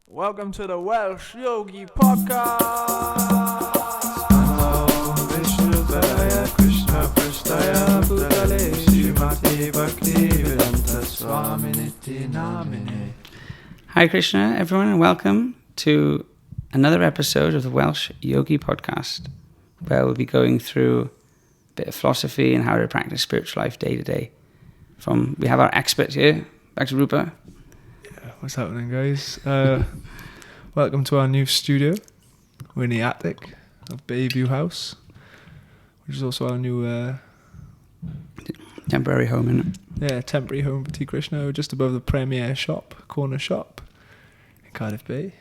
Welcome to the Welsh Yogi Podcast. Hi Krishna, everyone, and welcome to another episode of the Welsh Yogi Podcast, where we'll be going through a bit of philosophy and how to practice spiritual life day to day. We have our expert here, Dr. Rupa. Yeah, what's happening, guys? Welcome to our new studio. We're in the attic of Bayview House, which is also our new Temporary home, innit? temporary home for T. Krishna. We're just above the Premier shop, corner shop in Cardiff Bay.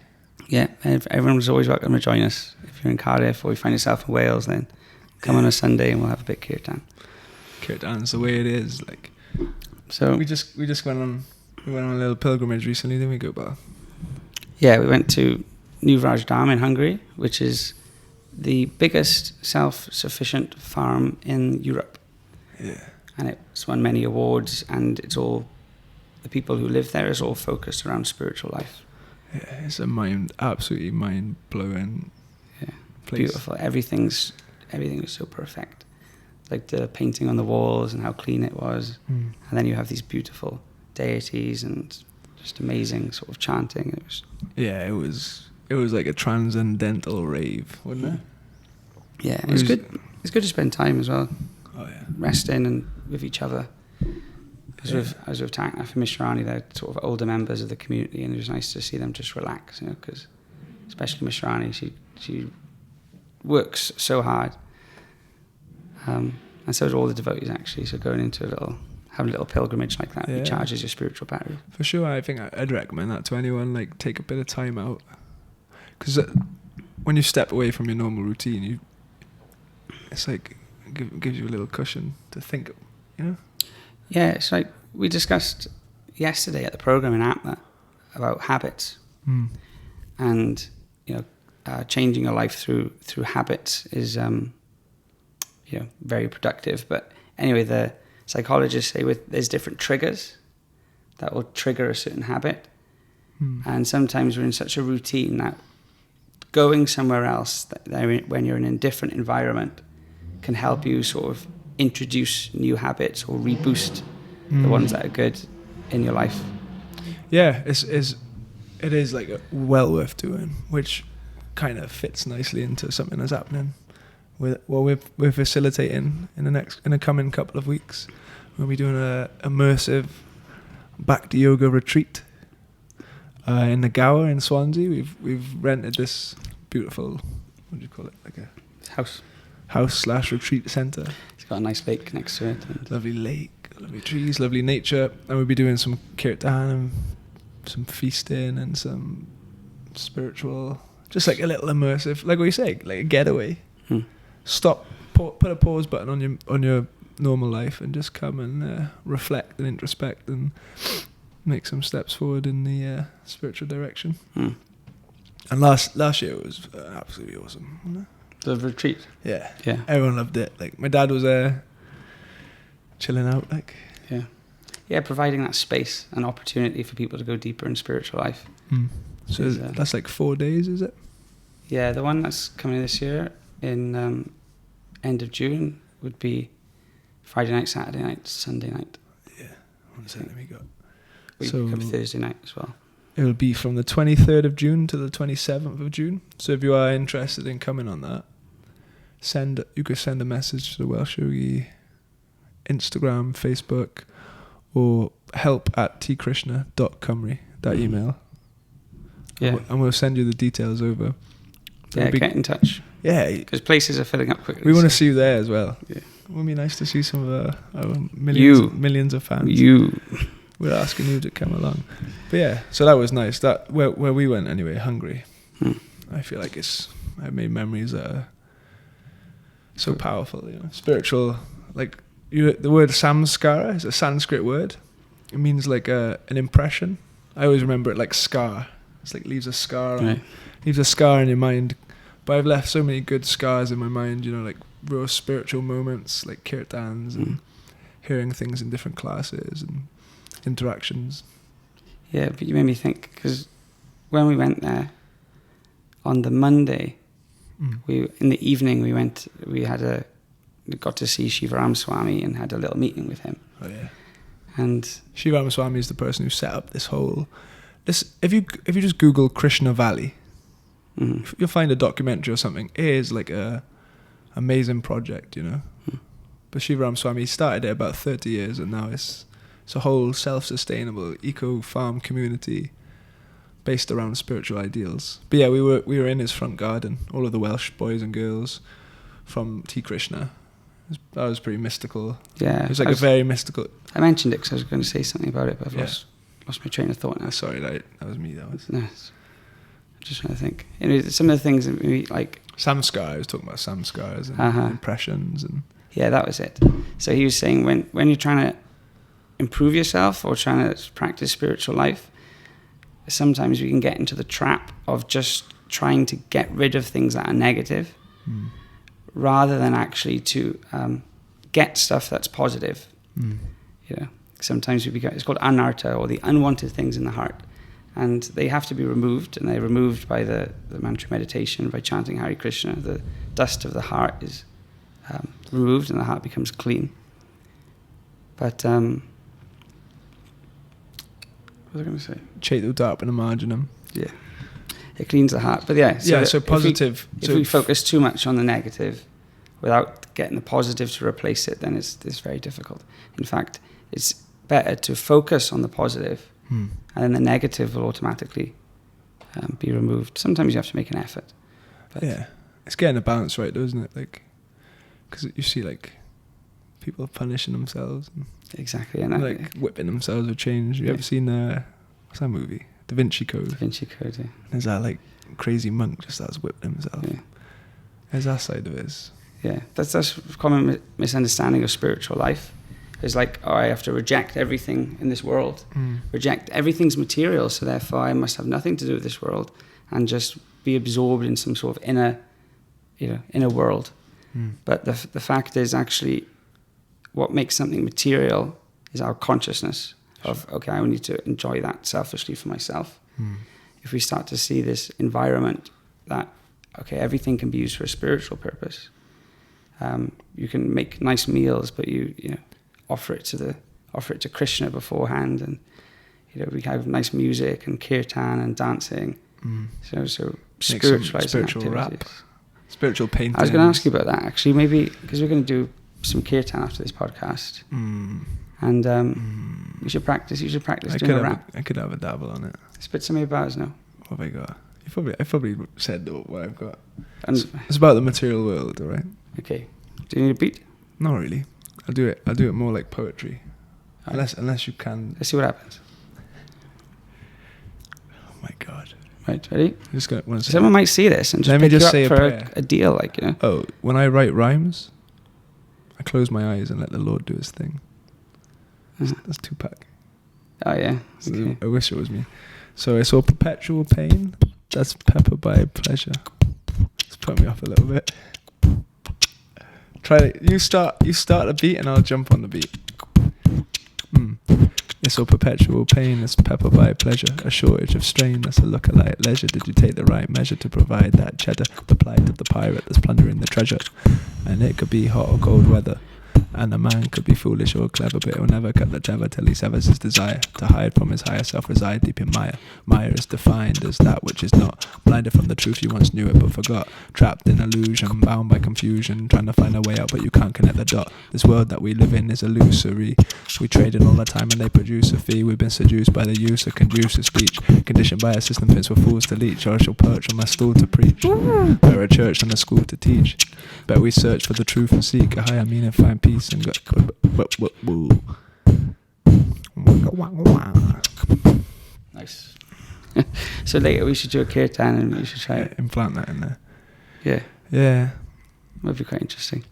Yeah, everyone's always welcome to join us. If you're in Cardiff or you find yourself in Wales, then come on a Sunday and we'll have a bit of kirtan. Kirtan's the way it is. Like, So we just went on a little pilgrimage recently, didn't we, Gopal? yeah, we went to New Vrajdam in Hungary, which is the biggest self-sufficient farm in Europe. Yeah. And it's won many awards, and it's all, the people who live there is all focused around spiritual life. Yeah, it's absolutely mind-blowing place. Beautiful. Everything is so perfect. Like the painting on the walls and how clean it was. Mm. And then you have these beautiful deities and just amazing sort of chanting. It was like a transcendental rave, wasn't it? Yeah, it's good. It's good to spend time as well, Oh yeah. resting and with each other. As with Tangna for Mishrani, they're sort of older members of the community, and it was nice to see them just relax, because especially Mishrani, she works so hard, and so do all the devotees actually. So having a little pilgrimage like that, recharges your spiritual battery. For sure, I think I'd recommend that to anyone. Like, take a bit of time out, because when you step away from your normal routine, it's like gives you a little cushion to think, Yeah, it's like we discussed yesterday at the program in Atma about habits, and changing your life through habits is very productive. But anyway, the psychologists say there's different triggers that will trigger a certain habit, and sometimes we're in such a routine that going somewhere else, when you're in a different environment, can help you sort of introduce new habits or reboost the ones that are good in your life. Yeah, it is like well worth doing, which kind of fits nicely into something that's happening. We're facilitating in the coming couple of weeks. We'll be doing a immersive Bhakti yoga retreat in the Gower in Swansea. We've rented this beautiful, what do you call it, like a house/retreat centre. It's got a nice lake next to it. And lovely lake, lovely trees, lovely nature, and we'll be doing some kirtan and some feasting and some spiritual, just like a little immersive, like what you say, like a getaway. Stop, put a pause button on your normal life and just come and reflect and introspect and make some steps forward in the spiritual direction. And last year was absolutely awesome, wasn't it? The retreat. Yeah. Everyone loved it. Like, my dad was chilling out. Like, providing that space and opportunity for people to go deeper in spiritual life. So that's like 4 days, is it? Yeah, the one that's coming this year in end of June would be Friday night, Saturday night, Sunday night. Yeah, one second, we got. We come Thursday night as well. It will be from the 23rd of June to the 27th of June. So if you are interested in coming on that, you could send a message to the Welsh Yogi Instagram, Facebook, or help@tkrishna.cymru, that email. Yeah. And we'll send you the details over. Get in touch. Yeah. Because places are filling up quickly. We want to see you there as well. Yeah. It would be nice to see some of our millions of fans. We're asking you to come along. But yeah, so that was nice. That where we went anyway, Hungary. I feel like I made memories that are so powerful, spiritual. Like, the word samskara is a Sanskrit word. It means like an impression. I always remember it like scar. It's like leaves a scar in your mind. But I've left so many good scars in my mind, like real spiritual moments, like kirtans and hearing things in different classes and interactions. Yeah, but you made me think, because when we went there on the Monday, in the evening we got to see Shivaram Swami and had a little meeting with him. Oh yeah. And Shivaram Swami is the person who set up this whole. If you just Google Krishna Valley, you'll find a documentary or something. It is like a amazing project, you know. But Shivaram Swami started it about 30 years, and now it's a whole self-sustainable eco-farm community based around spiritual ideals. But yeah, we were in his front garden, all of the Welsh boys and girls from T. Krishna. That was pretty mystical. Yeah. It was like a very mystical... I mentioned it because I was going to say something about it, but I've lost my train of thought now. Sorry, that was me. No, I'm just trying to think. You know, some of the things that we like... Samskar, I was talking about samskars and impressions and... Yeah, that was it. So he was saying when you're trying to improve yourself or trying to practice spiritual life, sometimes we can get into the trap of just trying to get rid of things that are negative rather than actually to get stuff that's positive. You know, sometimes it's called anartha, or the unwanted things in the heart. And they have to be removed, and they're removed by the mantra meditation, by chanting Hare Krishna. The dust of the heart is removed and the heart becomes clean. But what was I going to say? Chetu Darpanamarjanam. Yeah. It cleans the heart. But yeah. So positive. If we focus too much on the negative without getting the positive to replace it, then it's very difficult. In fact, it's better to focus on the positive, and then the negative will automatically be removed. Sometimes you have to make an effort. But yeah. It's getting a balance right, though, isn't it? Like, because you see, like, people punishing themselves. And exactly. And like whipping themselves with change. You ever seen, what's that movie? Da Vinci Code. Da Vinci Code, yeah. There's that, like, crazy monk just starts whipping himself. Yeah. There's that side of it. Yeah, that's a common misunderstanding of spiritual life. It's like, I have to reject everything in this world. Reject everything's material, so therefore I must have nothing to do with this world and just be absorbed in some sort of inner world. But the fact is, actually, what makes something material is our consciousness of, okay, I need to enjoy that selfishly for myself. If we start to see this environment that, okay, everything can be used for a spiritual purpose. You can make nice meals, but you offer it to Krishna beforehand, and we have nice music and kirtan and dancing. So spiritualizing spiritual activities. Rap. Spiritual painting. I was going to ask you about that, actually, maybe, because we're going to do some kirtan after this podcast. And you should practice doing a rap. I could have a dabble on it. Spit some of your bars now. What have I got? I've probably said what I've got. It's about the material world, all right? Okay. Do you need a beat? Not really. I'll do it more like poetry. Right. Unless you can. Let's see what happens. Oh my God. Right, ready? Someone might see this and just pick you up for a deal, like, Oh, when I write rhymes, I close my eyes and let the Lord do his thing. That's Tupac. Oh yeah. Okay. I wish it was me. So it's all perpetual pain. That's pepper by pleasure. It's put me off a little bit. Try it. You start a beat and I'll jump on the beat. It's all perpetual pain, that's pepper by pleasure. A shortage of strain, that's a look alike leisure. Did you take the right measure to provide that cheddar? The plight of the pirate that's plundering the treasure. And it could be hot or cold weather. And a man could be foolish or clever, but he'll never cut the tether till he severs his desire to hide from his higher self, reside deep in Maya. Maya is defined as that which is not, blinded from the truth you once knew it but forgot, trapped in illusion, bound by confusion, trying to find a way out but you can't connect the dot. This world that we live in is illusory. We trade in all the time and they produce a fee. We've been seduced by the use of conducive speech, conditioned by a system fits for fools to leech, or I shall perch on my stool to preach. Better a church than a school to teach. Bet we search for the truth and seek a higher meaning, find peace and go. Nice. So later we should do a kirtan and we should try it. Implant that in there. Yeah. Yeah. Would be quite interesting.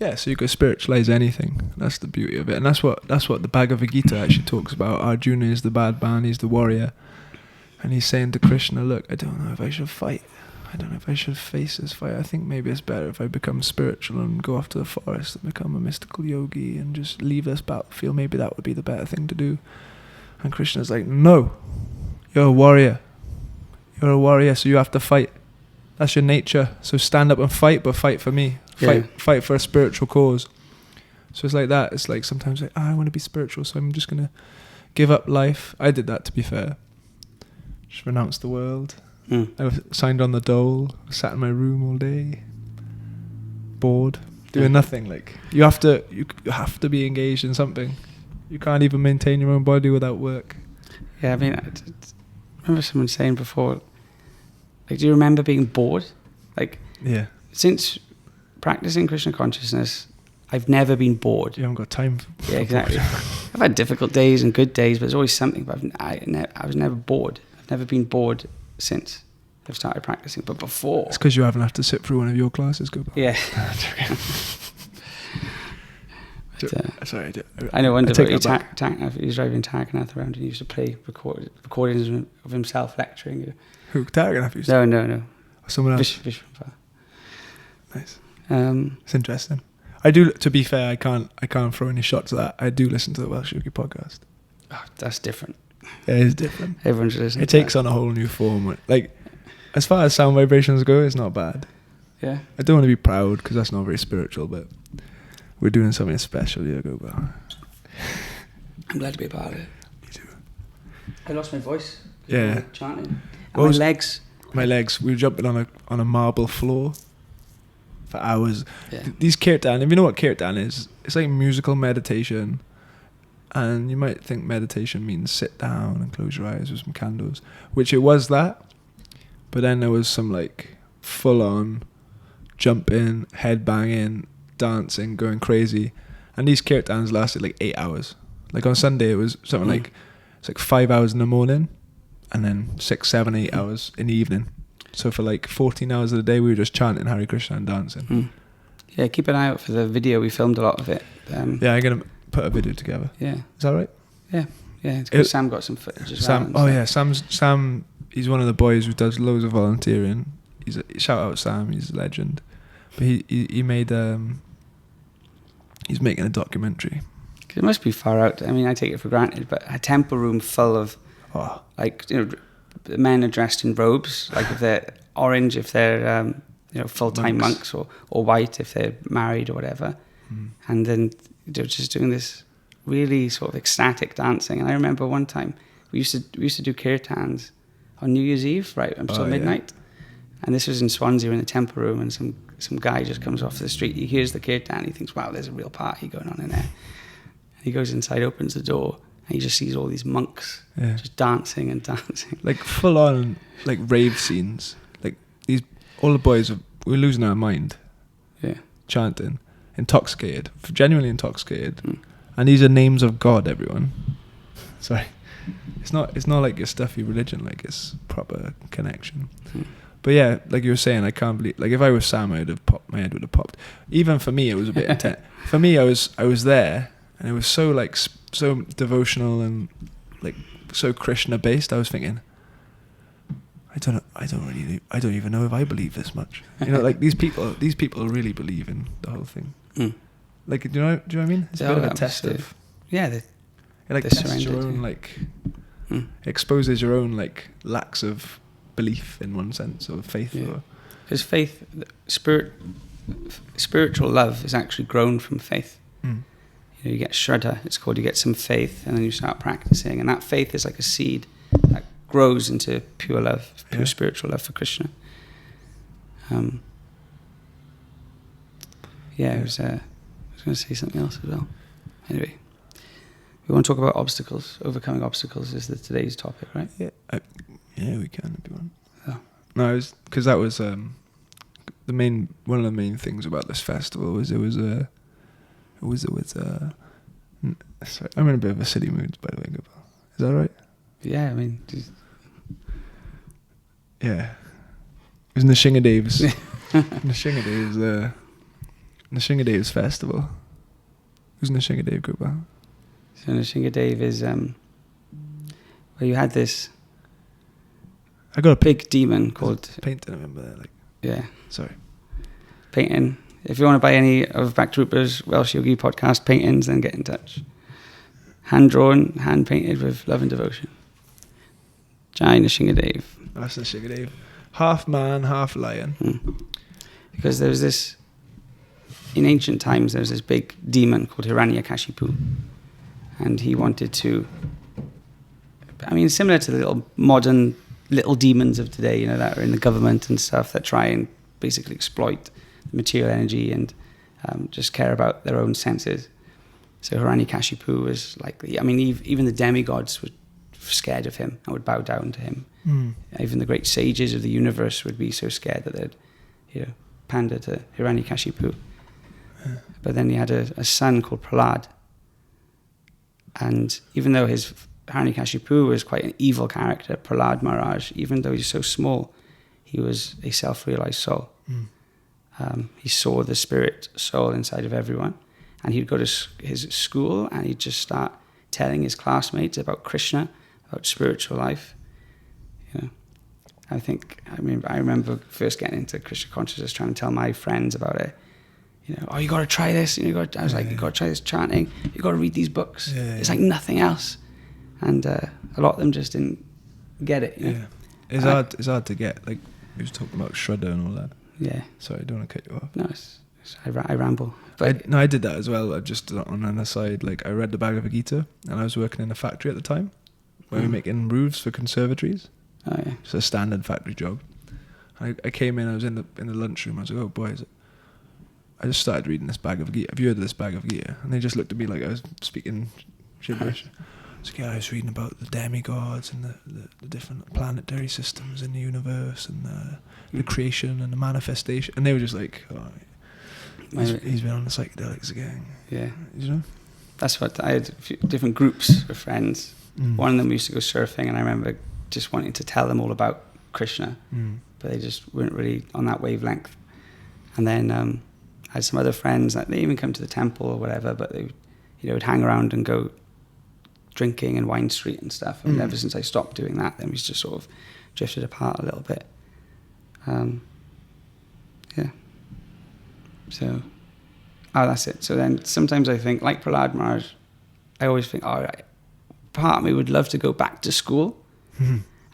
Yeah, so you could spiritualize anything. That's the beauty of it, and that's what the Bhagavad Gita actually talks about. Arjuna is the bad man, he's the warrior, and he's saying to Krishna, "Look, I don't know if I should fight. I don't know if I should face this fight. I think maybe it's better if I become spiritual and go off to the forest and become a mystical yogi and just leave this battlefield. Maybe that would be the better thing to do." And Krishna's like, "No, you're a warrior. You're a warrior, so you have to fight. That's your nature. So stand up and fight, but fight for me. Fight for a spiritual cause. So it's like that. It's like sometimes like, I want to be spiritual, so I'm just going to give up life. I did that, to be fair. Just renounced the world. I signed on the dole, sat in my room all day, bored, doing nothing. Like you have to be engaged in something. You can't even maintain your own body without work. Yeah, I mean, I remember someone saying before, like, do you remember being bored? Like, yeah. Since practicing Krishna consciousness, I've never been bored. You haven't got time. Yeah, exactly. I've had difficult days and good days, but there's always something. But I was never bored. I've never been bored since I've started practicing. But before, it's because you haven't had to sit through one of your classes, Gopal. Yeah. Sorry, I know one devotee, he was driving Tarkanath around and he used to play recordings of himself lecturing. Who, Tarkanath used to? No. Someone else? Vishwanath. Nice. It's interesting. I do, to be fair, I can't throw any shots at that. I do listen to the Welsh Yogi podcast. Oh, that's different. It is different. Everyone should listen. It takes on a whole new form. Like, as far as sound vibrations go, it's not bad. Yeah. I don't want to be proud because that's not very spiritual, but we're doing something special here, Gopal. I'm glad to be a part of it. Me too. I lost my voice. Yeah. Chanting. And my legs. My legs. We were jumping on a marble floor for hours. Yeah. These kirtan, if you know what kirtan is, it's like musical meditation. And you might think meditation means sit down and close your eyes with some candles, which it was that. But then there was some like full on jumping, head banging, dancing, going crazy. And these kirtans lasted like 8 hours. Like on Sunday it was something like, it's like 5 hours in the morning and then 6, 7, 8 hours in the evening. So for like 14 hours of the day we were just chanting Hare Krishna and dancing. Yeah, keep an eye out for the video. We filmed a lot of it. Yeah, I'm going to put a video together. Yeah. Is that right? Yeah. It's because Sam got some footage as well. Oh yeah, Sam, he's one of the boys who does loads of volunteering. Shout out Sam, he's a legend. But he made he's making a documentary. It must be far out. I mean, I take it for granted, but a temple room full of men are dressed in robes, like if they're orange if they're full-time monks or white if they're married or whatever, and then they're just doing this really sort of ecstatic dancing. And I remember one time we used to do kirtans on New Year's Eve, right until midnight, and this was in Swansea in the temple room, and some guy just comes off the street, he hears the kirtan, he thinks, wow, there's a real party going on in there. And he goes inside, opens the door, and he just sees all these monks just dancing and dancing. Like full on like rave scenes. Like all the boys we're losing our mind. Yeah. Chanting. Intoxicated. Genuinely intoxicated. And these are names of God, everyone. Sorry. It's not like your stuffy religion, like it's proper connection. But yeah, like you were saying, I can't believe, like if I was Sam, my head would have popped. Even for me, it was a bit intense. For me, I was there, and it was so like so devotional and like so Krishna based. I was thinking, I don't even know if I believe this much. You know, like these people really believe in the whole thing. Like, do you know what I mean? It's a bit of a test of. Yeah, it like tests your own like exposes your own like lacks of belief in one sense, or faith. Because faith, spiritual love is actually grown from faith. You get Shraddha, it's called. You get some faith, and then you start practicing, and that faith is like a seed that grows into pure love, pure spiritual love for Krishna. I was going to say something else as well. Anyway, we want to talk about obstacles. Overcoming obstacles is today's topic, right? Yeah, we can if you want. Oh. No, because that was one of the main things about this festival was sorry, I'm in a bit of a silly mood, by the way, Gopal. Is that right? Yeah, I mean... Yeah. It was Nishingadev's Nishingadev festival. Who's Nishingadev, Gopal? So Nishingadev is... well, you had this... I got a big demon called... Painting, I remember that. Like, yeah. Sorry. Painting. If you want to buy any of Bhakti Rupa's Welsh Yogi podcast paintings, then get in touch. Hand-drawn, hand-painted with love and devotion. Jai Nishingadev. That's the Shigadeva. Half man, half lion. Because there was this, in ancient times, there was this big demon called Hiranyakashipu. And he wanted to, I mean, similar to the little modern little demons of today, that are in the government and stuff that try and basically exploit the material energy and just care about their own senses. So Hiranyakashipu was like, even the demigods were scared of him and would bow down to him. Even the great sages of the universe would be so scared that they'd, pander to Hiranyakashipu. But then he had a son called Prahlad. And even though Hiranyakashipu was quite an evil character, Prahlad Maharaj, even though he's so small, he was a self-realized soul. He saw the spirit soul inside of everyone. And he'd go to his school and he'd just start telling his classmates about Krishna, about spiritual life. I remember first getting into Krishna consciousness, trying to tell my friends about it. You got to try this. I was like, you got to try this chanting. You got to read these books. It's like nothing else. And a lot of them just didn't get it. Yeah, it's hard to get. Like you was talking about Shraddha and all that. Yeah. Sorry, I don't want to cut you off. No, I ramble. But I did that as well. I just on an aside, like I read the Bhagavad Gita, and I was working in a factory at the time where we were making roofs for conservatories. Oh yeah. It's a standard factory job. I came in. I was in the lunchroom. I was like, oh boys. I just started reading this Bhagavad Gita. Have you heard of this Bhagavad Gita? And they just looked at me like I was speaking gibberish. I was like, I was reading about the demigods and the different planetary systems in the universe and the creation and the manifestation. And they were just like, he's been on the psychedelics again. Yeah. That's what I had. A few different groups of friends. One of them used to go surfing, and I remember just wanting to tell them all about Krishna, but they just weren't really on that wavelength. And then I had some other friends that they even come to the temple or whatever, but they would hang around and go drinking in Wine Street and stuff. And ever since I stopped doing that, then we just sort of drifted apart a little bit. So, that's it. So then sometimes I think, like Prahlad Maharaj, I always think, part of me would love to go back to school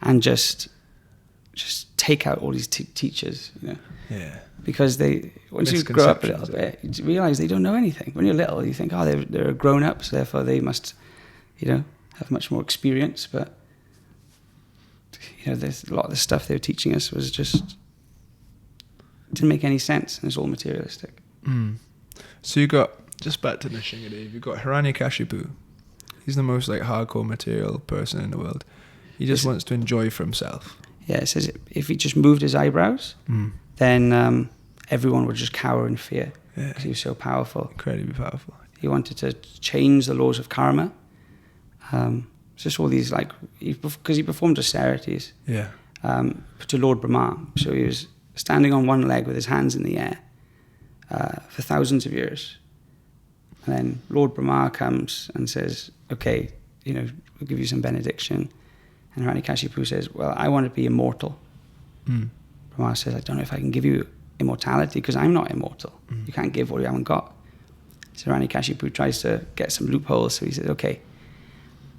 and just take out all these teachers, Yeah. because once you grow up a little bit, you realise they don't know anything. When you're little, you think, they're grown-ups, therefore they must, have much more experience. But, there's a lot of the stuff they were teaching us was just, didn't make any sense, and it's all materialistic. So you got, just back to Nrsimhadev, you got Hiranyakashipu. He's the most hardcore material person in the world. He just wants to enjoy for himself. Yeah, it says if he just moved his eyebrows, then everyone would just cower in fear because he was so powerful. Incredibly powerful. He wanted to change the laws of karma. It's just all these, because he performed austerities to Lord Brahma. So he was standing on one leg with his hands in the air for thousands of years. And then Lord Brahma comes and says, okay, we'll give you some benediction. And Hiranyakashipu says, well, I want to be immortal. Brahma says, I don't know if I can give you immortality because I'm not immortal. You can't give what you haven't got. So Hiranyakashipu tries to get some loopholes. So he says, okay,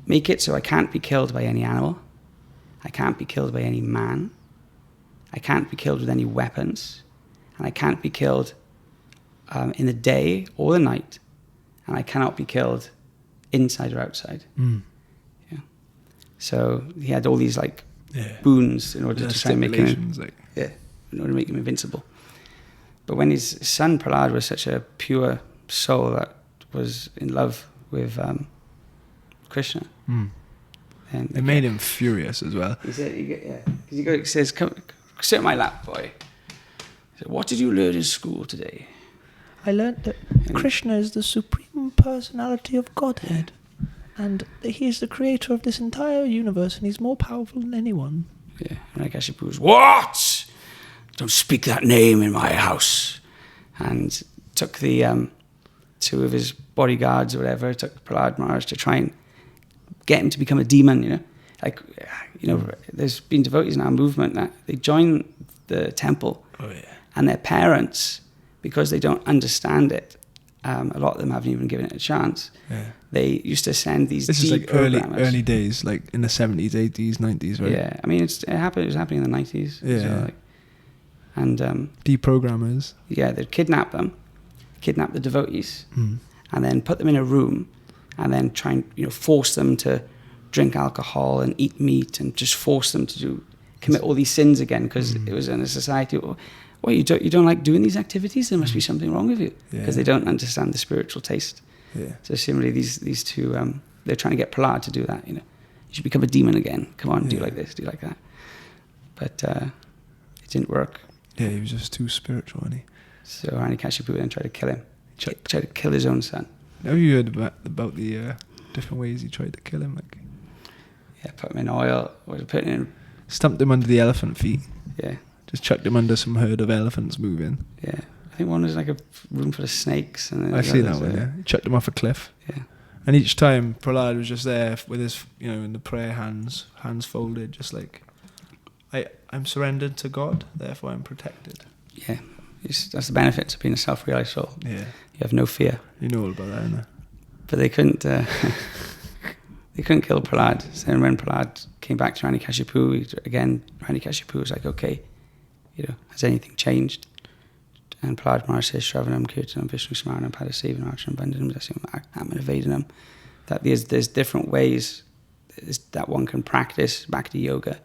make it so I can't be killed by any animal. I can't be killed by any man. I can't be killed with any weapons. And I can't be killed in the day or the night. And I cannot be killed inside or outside. Yeah. So he had all these boons in order to try and make him, in order to make him invincible. But when his son Prahlad was such a pure soul that was in love with Krishna, and it made him furious as well. He said, he says, "Come, sit on my lap, boy." He said, "What did you learn in school today?" I learned that Krishna is the supreme personality of Godhead, and he is the creator of this entire universe, and he's more powerful than anyone. Yeah, and Hiranyakashipu was, "What? Don't speak that name in my house." And took the two of his bodyguards or whatever, took Prahlad Maharaj to try and get him to become a demon, there's been devotees in our movement that they join the temple, and their parents, because they don't understand it, a lot of them haven't even given it a chance. Yeah. They used to send these. This is like early days, like in the 70s, 80s, 90s, right? Yeah, I mean, it was happening in the 90s. Yeah. So, like, and deprogrammers. Yeah, they'd kidnap the devotees, Mm. and then put them in a room, and then try and force them to drink alcohol and eat meat, and just force them to commit all these sins again, because it was in a society. Well, you don't like doing these activities? There must be something wrong with you, because they don't understand the spiritual taste. Yeah. So similarly, these two, they're trying to get Prahlad to do that. You should become a demon again. Come on, do like this, do like that. But it didn't work. Yeah, he was just too spiritual, wasn't he? So Hiranyakashipu then tried to kill him. Tried to kill his own son. Have you heard about the different ways he tried to kill him? Like, yeah, put him in oil, or put him in. Stumped him under the elephant feet. Yeah. Just chucked him under some herd of elephants moving. Yeah. I think one was like a room full of snakes. And I see that one, yeah. He chucked him off a cliff. Yeah. And each time, Prahlad was just there with his, in the prayer hands folded, just like, I'm surrendered to God, therefore I'm protected. Yeah. That's the benefits of being a self-realized soul. Yeah. You have no fear. You know all about that, innit? But they couldn't kill Prahlad. So then when Prahlad came back to Hiranyakashipu, Hiranyakashipu was like, okay, has anything changed? And Prahlad Maharaj says, Shravanam Kirtanam Vishnu Smaranam Padasevanam Archanam Bandhanam Dasyam Atmanavedanam. That there's different ways that one can practice Bhakti Yoga.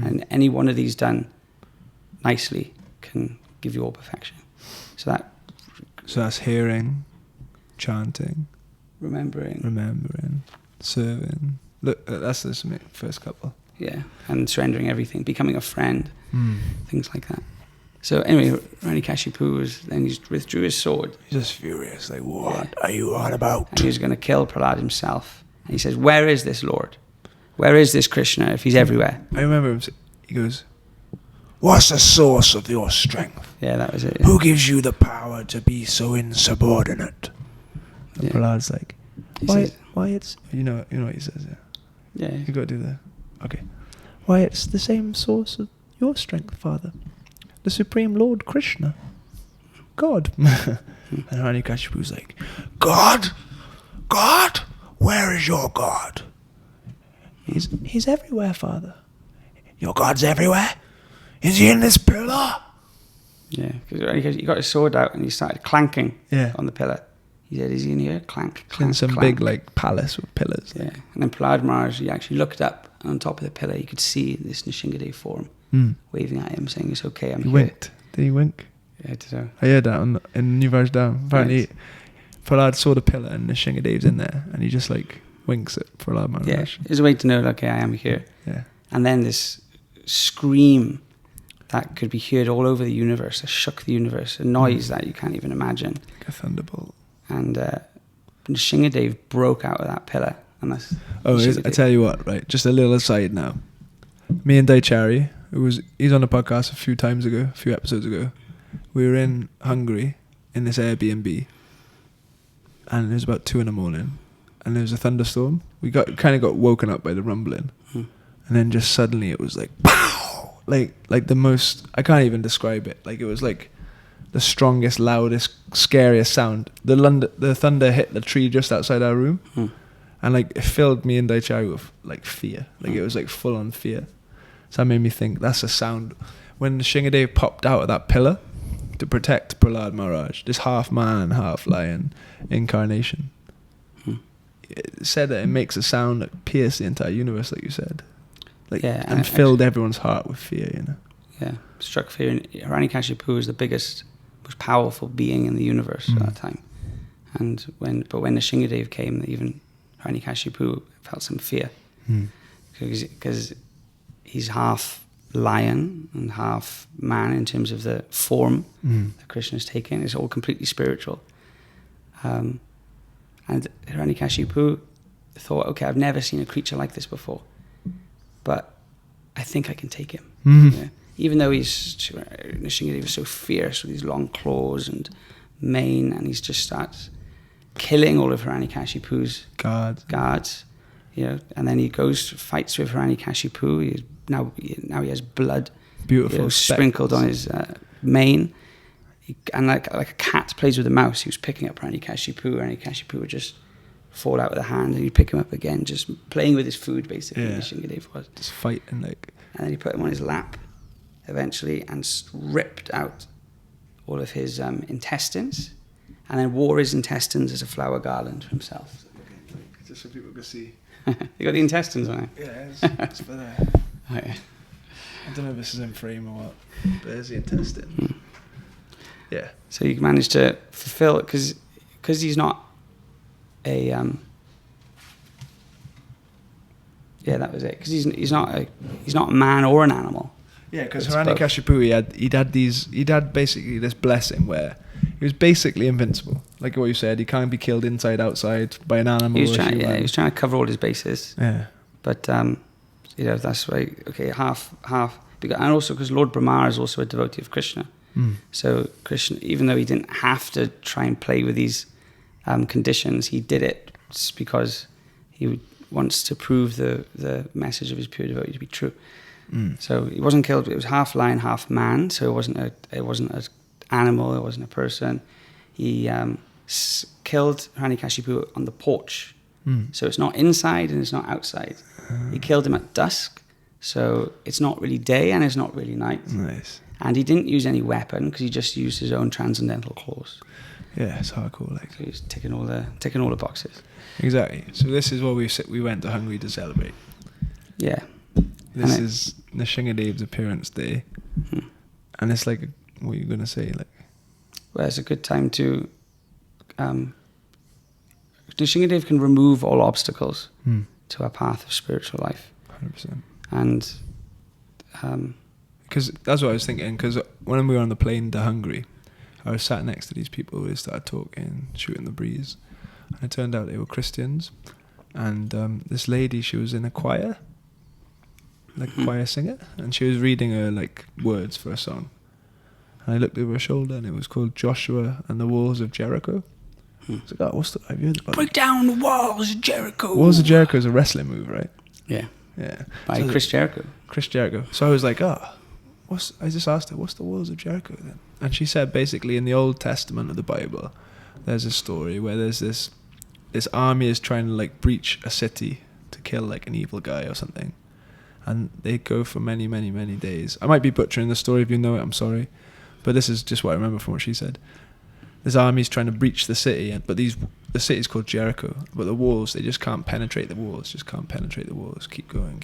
And any one of these done nicely can give you all perfection. So that's hearing, chanting, remembering, serving. Look, that's the first couple. Yeah, and surrendering everything, becoming a friend, things like that. So anyway, Hiranyakashipu then he withdrew his sword. He's just furious, like, what are you on about? And he was going to kill Prahlad himself. And he says, where is this Lord? Where is this Krishna if he's everywhere? I remember him, he goes, what's the source of your strength? Yeah, that was it. Yeah. Who gives you the power to be so insubordinate? And Prahlad's like, why it's, you know what he says, yeah. You got to do that. Okay. Why, it's the same source of your strength, Father. The Supreme Lord Krishna. God. And Hiranyakashipu's like, God? God? Where is your God? He's everywhere, Father. Your God's everywhere? Is he in this pillar? Yeah, because he got his sword out and he started clanking on the pillar. He said, is he in here? Clank, clank, in some clank. big palace with pillars. Yeah, and then Prahlad Maharaj, he actually looked up, and on top of the pillar, he could see this Nishingadev form waving at him, saying, it's okay, I'm here. He winked. Did he wink? Yeah, I did so. I heard that in New Vaj Down. Apparently, Prahlad saw the pillar and Nishingadev's in there, and he just like winks at Prahlad Maharaj. Yeah, it's a way to know, okay, I am here. Yeah. And then this scream that could be heard all over the universe, that shook the universe, a noise that you can't even imagine. Like a thunderbolt. And Nishingadev broke out of that pillar. And that's I tell you what, right? Just a little aside now. Me and Daichari, he's on the podcast a few episodes ago. We were in Hungary in this Airbnb, and it was about 2 a.m, and there was a thunderstorm. We kind of got woken up by the rumbling, and then just suddenly it was like pow, like the most, I can't even describe it. Like it was like the strongest, loudest, scariest sound. The thunder hit the tree just outside our room, and like it filled me and Daichari with like fear. Like it was like full on fear. So that made me think that's a sound. When Nishingadev popped out of that pillar to protect Prahlad Maharaj, this half man, half lion incarnation, it said that it makes a sound that pierces the entire universe, like you said, and filled everyone's heart with fear. Yeah, struck fear. Hiranyakashipu was the biggest, most powerful being in the universe at that time. And when Nishingadev came, even Hiranyakashipu felt some fear because he's half lion and half man in terms of the form that Krishna's taken. It's all completely spiritual. And Hiranyakashipu thought, okay, I've never seen a creature like this before, but I think I can take him. Yeah. Even though Nishingadev is so fierce with these long claws and mane, and he's just starts killing all of Hiranyakashipu's guards. And then he goes, fights with Hiranyakashipu. Now he has blood beautiful sprinkled on his mane. And like a cat plays with a mouse, he was picking up Hiranyakashipu, and Hiranyakashipu would just fall out with a hand, and he'd pick him up again, just playing with his food, basically. Yeah. Nishingadev was. Just fighting, like... And then he put him on his lap, eventually, and ripped out all of his intestines, and then wore his intestines as a flower garland for himself. Just so people can see. You got the intestines on it? Yeah, it's for there. Oh, yeah. I don't know if this is in frame or what, but there's the intestine. Yeah. So you managed to fulfill it, because he's not a... yeah, that was it. Because he's not a man or an animal. Yeah, because Hiranyakashipu, he'd had basically this blessing where he was basically invincible. Like what you said, he can't be killed inside, outside by an animal. He was trying to cover all his bases. Yeah. But that's why. Okay, half. And also because Lord Brahma is also a devotee of Krishna. So Krishna, even though he didn't have to try and play with these conditions, he did it just because he wants to prove the message of his pure devotee to be true. So he wasn't killed. It was half lion, half man. So it wasn't an animal. It wasn't a person. He killed Hiranyakashipu on the porch. So it's not inside and it's not outside. He killed him at dusk. So it's not really day and it's not really night. Nice. And he didn't use any weapon because he just used his own transcendental claws. Yeah, it's hardcore. Like, so he's ticking all the boxes. Exactly. So this is what we went to Hungary to celebrate. Yeah. This is Nishingadev's appearance day, and it's like, what are you gonna say? Like, well, it's a good time to. Nishingadev can remove all obstacles to our path of spiritual life. 100%. And because that's what I was thinking. Because when we were on the plane to Hungary, I was sat next to these people. They started talking, shooting the breeze, and it turned out they were Christians. And this lady, she was in a choir, like a choir singer, and she was reading her like words for a song. And I looked over her shoulder, and it was called Joshua and the Walls of Jericho. I was like, oh, have you heard about Break down the walls of Jericho. Walls of Jericho is a wrestling move, right? Yeah. Yeah. By Chris Jericho. Chris Jericho. So I was like, I just asked her, what's the Walls of Jericho then? And she said basically in the Old Testament of the Bible, there's a story where there's this army is trying to like breach a city to kill like an evil guy or something. And they go for many, many, many days. I might be butchering the story. If you know it, I'm sorry. But this is just what I remember from what she said. This army's trying to breach the city, but the city's called Jericho. But the walls, they just can't penetrate the walls. Keep going.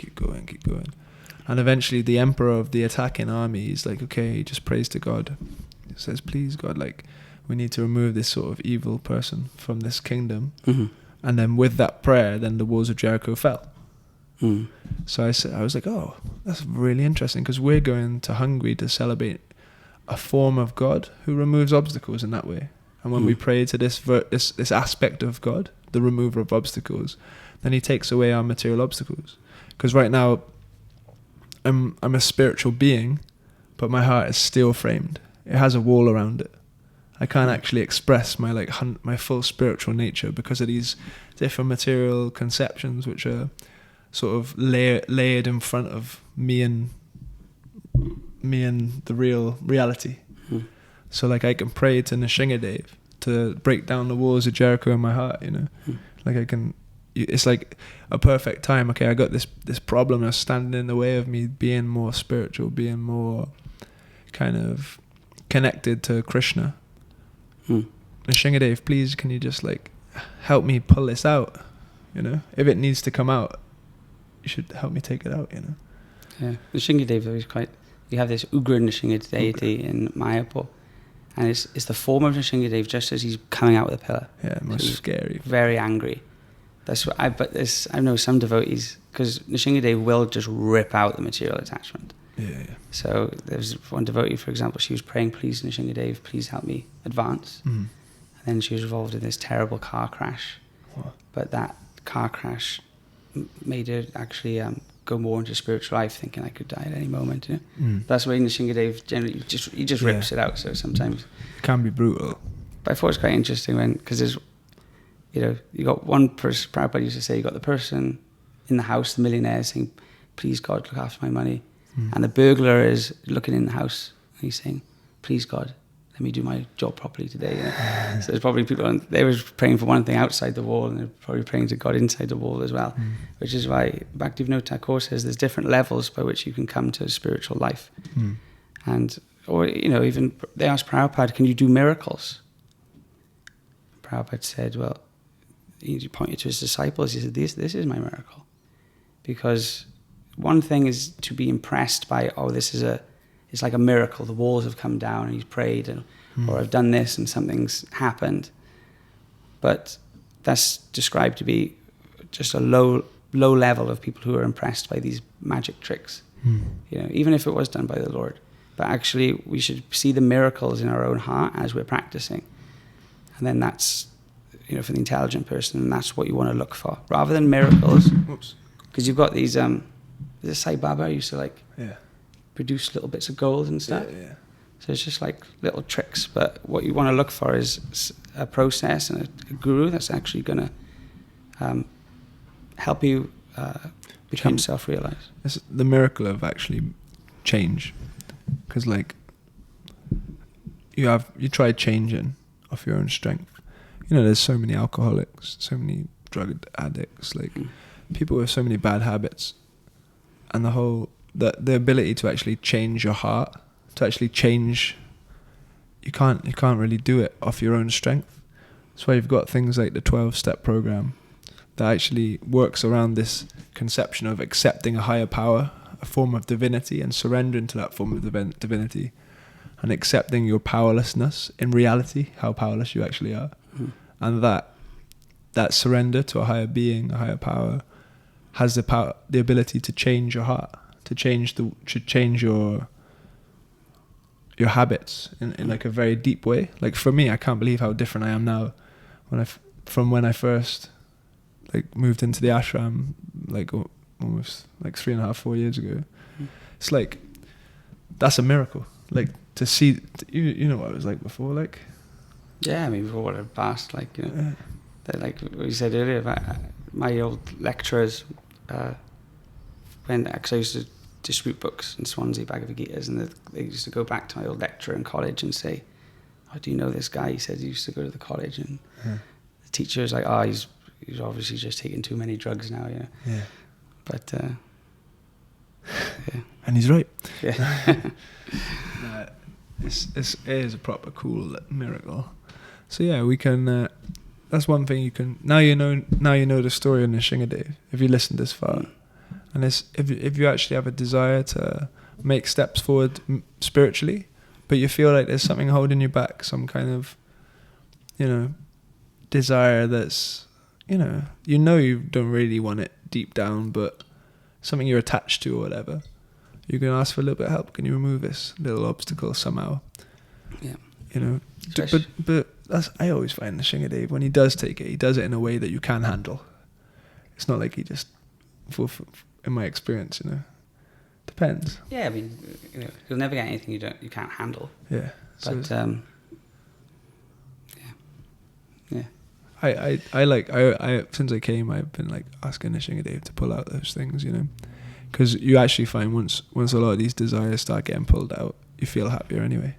And eventually the emperor of the attacking army is like, okay, he just prays to God. He says, please, God, like, we need to remove this sort of evil person from this kingdom. And then with that prayer, then the walls of Jericho fell. So I was like, oh, that's really interesting, because we're going to Hungary to celebrate a form of God who removes obstacles in that way. And when we pray to this aspect of God, the remover of obstacles, then he takes away our material obstacles. Because right now, I'm a spiritual being, but my heart is steel framed. It has a wall around it. I can't actually express my full spiritual nature because of these different material conceptions which are sort of layered in front of me and the reality. So like I can pray to Nishingadev to break down the walls of Jericho in my heart, you know. Like I can, it's like a perfect time. Okay, I got this problem that's standing in the way of me being more spiritual, being more kind of connected to Krishna. Nishingadev, please, can you just like help me pull this out? You know, if it needs to come out, you should help me take it out. You know. Yeah, Nishingadev is quite. You have this Ugra Nishingadev deity in Mayapur, and it's the form of Nishingadev just as he's coming out with a pillar. Yeah, most scary. Very angry. That's what I know some devotees, because Nishingadev will just rip out the material attachment. Yeah. So there's one devotee, for example, she was praying, please Nishingadev, please help me advance. And then she was involved in this terrible car crash. What? But that car crash made her actually go more into spiritual life, thinking I could die at any moment. You know? That's why Nishingadev generally just rips it out. So sometimes it can be brutal. But I thought it's quite interesting because there's, you got one person. Prabhupada used to say, you got the person in the house, the millionaire, saying, "Please God, look after my money," and the burglar is looking in the house and he's saying, "Please God, let me do my job properly today. So there's probably people, they were praying for one thing outside the wall, and they're probably praying to God inside the wall as well, which is why Bhakti Vinod Thakur says there's different levels by which you can come to a spiritual life. And, or, even they asked Prabhupada, can you do miracles? Prabhupada said, well, he pointed to his disciples, he said, this is my miracle. Because one thing is to be impressed by, it's like a miracle. The walls have come down and he's prayed, or I've done this and something's happened. But that's described to be just a low level of people who are impressed by these magic tricks. Even if it was done by the Lord. But actually, we should see the miracles in our own heart as we're practicing. And then that's, for the intelligent person, and that's what you want to look for. Rather than miracles. Because you've got these, there's Sai Baba used to produce little bits of gold and stuff. So it's just like little tricks. But what you want to look for is a process and a guru that's actually going to help you become self-realized. It's the miracle of actually change. Because you try changing off your own strength. There's so many alcoholics, so many drug addicts, people with so many bad habits, and the ability to actually change your heart, to actually change, you can't really do it off your own strength. That's why you've got things like the 12-step program that actually works around this conception of accepting a higher power, a form of divinity, and surrendering to that form of divinity, and accepting your powerlessness in reality, how powerless you actually are. And that surrender to a higher being, a higher power, has the ability to change your heart, to change your habits in a very deep way. For me, I can't believe how different I am now from when I first moved into the ashram almost 3.5, 4 years ago. It's that's a miracle. To see, you know what it was like before, Yeah, before what I've passed, like we said earlier, about my old lecturers, because I used to distribute books in Swansea, Bhagavad Gitas, and they used to go back to my old lecturer in college and say, oh, do you know this guy? He said he used to go to the college, and the teacher was like, oh, he's obviously just taking too many drugs now, Yeah. But, And he's right. Yeah. It is a proper cool miracle. So yeah, we can. That's one thing you can. Now you know the story of Nrsingadev. If you listen this far, and if you actually have a desire to make steps forward spiritually, but you feel like there's something holding you back, some kind of, desire that's, you don't really want it deep down, but something you're attached to or whatever. You can ask for a little bit of help. Can you remove this little obstacle somehow? Yeah. But I always find Nrsingadev, when he does take it, he does it in a way that you can handle. It's not like he just, in my experience, depends. Yeah, you'll never get anything you can't handle. Yeah. But yeah. I since I came, I've been asking Nrsingadev to pull out those things, because you actually find once a lot of these desires start getting pulled out, you feel happier anyway.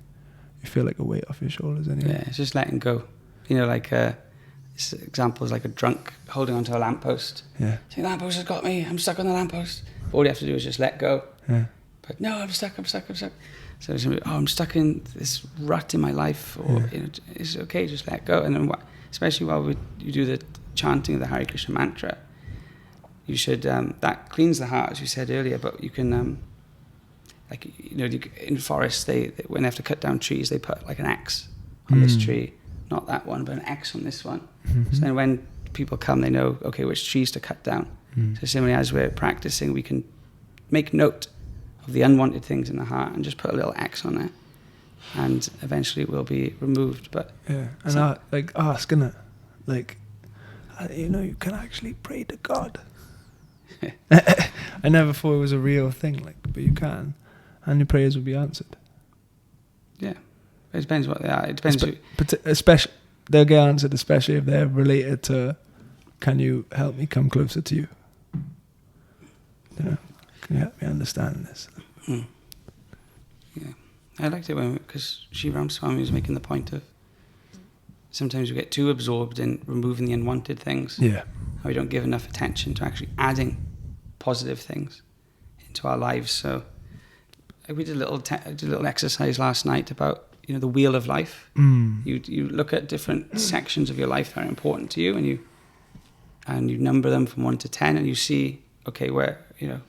You feel like a weight off your shoulders anyway. Yeah, it's just letting go. This example is like a drunk holding onto a lamppost. Yeah. The lamppost has got me. I'm stuck on the lamppost. All you have to do is just let go. Yeah. But no, I'm stuck. So I'm stuck in this rut in my life, or it's okay, just let go. And then especially while you do the chanting of the Hare Krishna mantra, you should that cleans the heart, as you said earlier. But you can in forests, they when they have to cut down trees, they put an X on this tree, not that one, but an X on this one. So then when people come, they know, okay, which trees to cut down. So similarly, as we're practicing, we can make note of the unwanted things in the heart and just put a little X on it, and eventually it will be removed. But yeah, and asking it, you can actually pray to God. I never thought it was a real thing, but you can, and your prayers will be answered. Yeah, it depends what they are. It depends. But especially, they'll get answered, especially if they're related to, can you help me come closer to you? Can you help me understand this? Yeah, I liked it when because Sri Ram Swami was making the point of sometimes we get too absorbed in removing the unwanted things. Yeah. And we don't give enough attention to actually adding positive things into our lives. So we did a little exercise last night about, the wheel of life. You look at different sections of your life that are important to you, and you number them from 1 to 10, and you see, okay, where,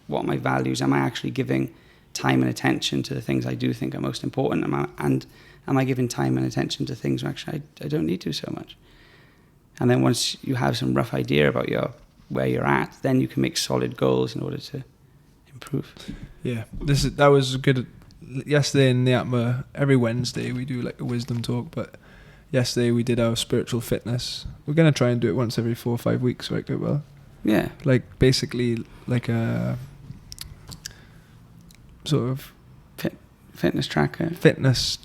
what are my values? Am I actually giving time and attention to the things I do think are most important? Am I giving time and attention to things where actually I don't need to so much? And then once you have some rough idea about where you're at, then you can make solid goals in order to improve. Yeah, that was good. Yesterday in the Atma, every Wednesday we do like a wisdom talk, but yesterday we did our spiritual fitness. We're going to try and do it once every 4 or 5 weeks, right? Good, well. Yeah. Like basically like a sort of fitness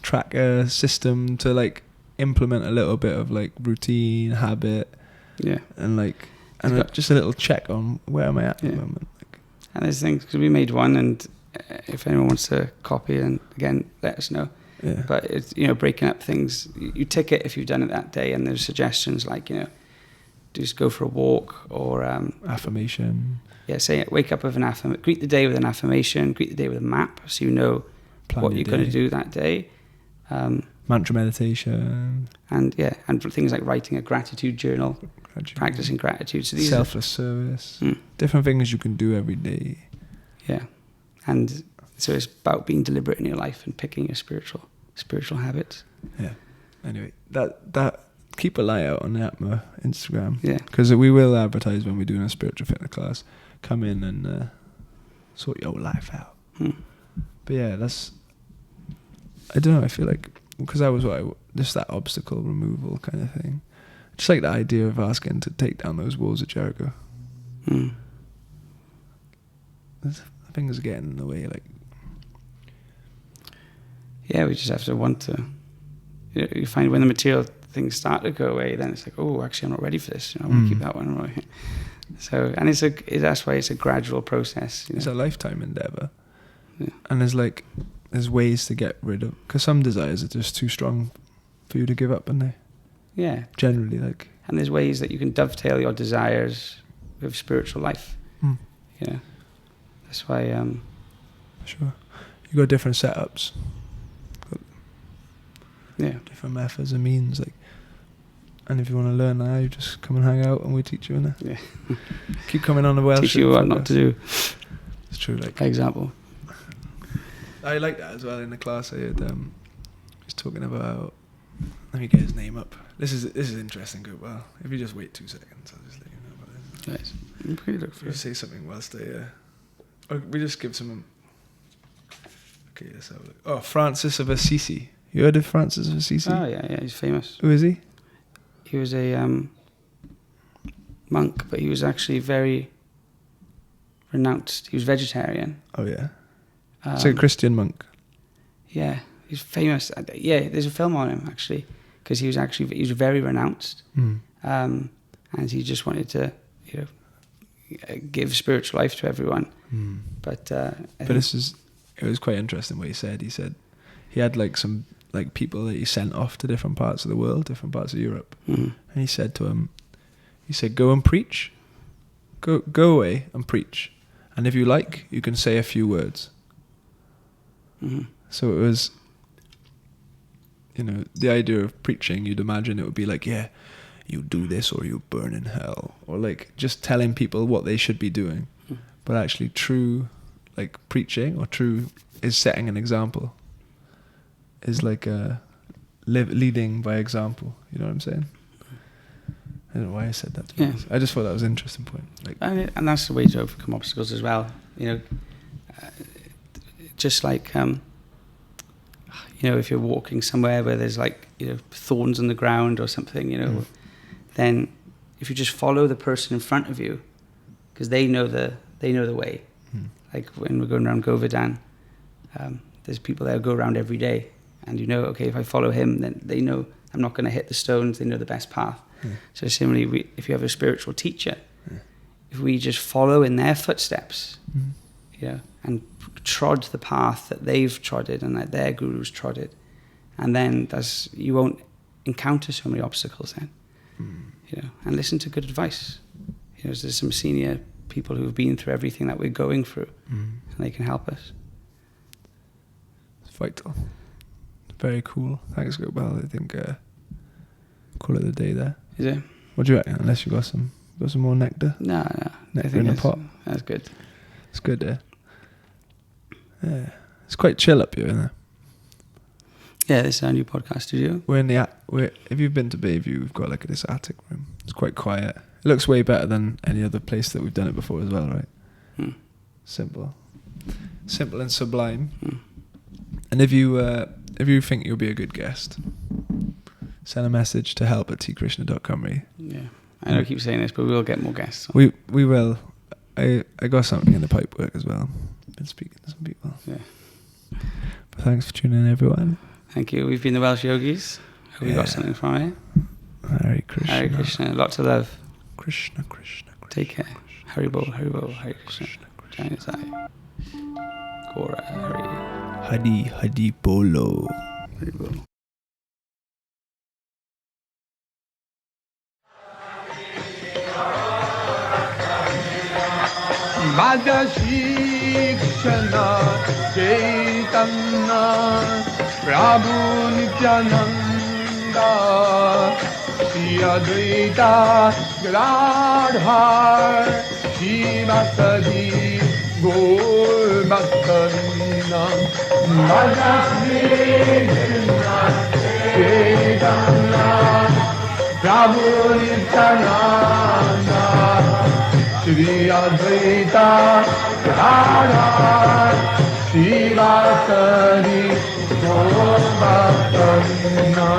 tracker system to like implement a little bit of like routine, habit. Yeah. And just a little check on where am I at the moment. And there's things, because we made one, and if anyone wants to copy, and again, let us know. Yeah. But it's, breaking up things. You tick it if you've done it that day, and there's suggestions like, just go for a walk, or affirmation. Yeah, wake up with an affirmation. Greet the day with an affirmation. Greet the day with a map, so you know what you're going to do that day. Mantra meditation. And things like writing a gratitude journal, practicing gratitude. So these selfless service. Different things you can do every day. Yeah, and so it's about being deliberate in your life and picking your spiritual habits. Yeah. Anyway, that keep an eye out on the Atma Instagram. Yeah. Because we will advertise when we're doing a spiritual fitness class. Come in and sort your life out. But yeah, I don't know, I feel like, because I was just that obstacle removal kind of thing. Just like the idea of asking to take down those walls of Jericho. Things are getting in the way, like. Yeah, we just have to want to. You find when the material things start to go away, then it's like, oh, actually, I'm not ready for this. I want to keep that one right. So, and that's why it's a gradual process. It's a lifetime endeavor, and there's ways to get rid of, because some desires are just too strong for you to give up, aren't they? Yeah. Generally, like. And there's ways that you can dovetail your desires with spiritual life. Yeah. That's why. Sure. You got different setups. Different methods and means, like. And if you want to learn that, you just come and hang out, and we teach you, innit? Yeah. Keep coming on the Welsh. Teach you what not to do. It's true, like. For example. I like that as well. In the class I had, he's talking about, let me get his name up. This is interesting, good. Well, if you just wait 2 seconds, I'll just let you know about this. Nice. You look for you say something whilst or we just give some. Okay, let's have a look. Oh, Francis of Assisi. You heard of Francis of Assisi? Oh yeah, he's famous. Who is he? He was a monk, but he was actually very renounced. He was vegetarian. Oh yeah. So a Christian monk. Yeah, he's famous. Yeah, there's a film on him actually, because he was very renounced, and he just wanted to, give spiritual life to everyone. But it was quite interesting what he said. He said he had like some people that he sent off to different parts of the world, different parts of Europe, and he said to him, go and preach, go away and preach, and if you like, you can say a few words. So it was, the idea of preaching, you'd imagine it would be like, yeah, you do this or you burn in hell, or like just telling people what they should be doing. But actually true, like preaching or true is setting an example, is like leading by example. You know what I'm saying? I don't know why I said that. I just thought that was an interesting point. Like, and that's the way to overcome obstacles as well. Just like if you're walking somewhere where there's like thorns on the ground or something, then if you just follow the person in front of you, because they know the way. Like when we're going around Govardhan, there's people that go around every day, and okay, if I follow him, then they know I'm not going to hit the stones. They know the best path. So similarly, if you have a spiritual teacher, if we just follow in their footsteps, and trod the path that they've trodden and that their gurus trodden, And then you won't encounter so many obstacles then. And listen to good advice. There's some senior people who've been through everything that we're going through, and they can help us. It's vital. Very cool. Thanks, Gopal. I think call it a day there. Is it? What do you reckon? Unless you got some more nectar. No. Nectar in a pot. That's good. It's good. Yeah. It's quite chill up here, isn't it? Yeah, this is our new podcast studio. If you've been to Bayview, we've got like this attic room. It's quite quiet. It looks way better than any other place that we've done it before as well, right? Simple and sublime. And if you think you'll be a good guest, send a message to help@tkrishna.com. Yeah, I know I keep saying this, but we will get more guests. We will. I got something in the pipe work as well. Been speaking to some people. Yeah. But thanks for tuning in, everyone. Thank you. We've been the Welsh Yogis. Hope you got something from it. Hare Krishna. Hare Krishna. Lots of love. Krishna, Krishna. Take care. Haribol, Haribol, Hare Krishna. Jai Sai. Gora, Hari. Hadi, Hadi Bolo. Haribol. Madhya Shikshana Chaitanya Prabhu Nityananda Shri Advaita Gadadhar Shivasadi Gaur Bhaktavinda Madhya Shikshana Chaitanya Prabhu Nityananda Shri Advaita Gadadhar Shivasadi Gaur Bhaktavinda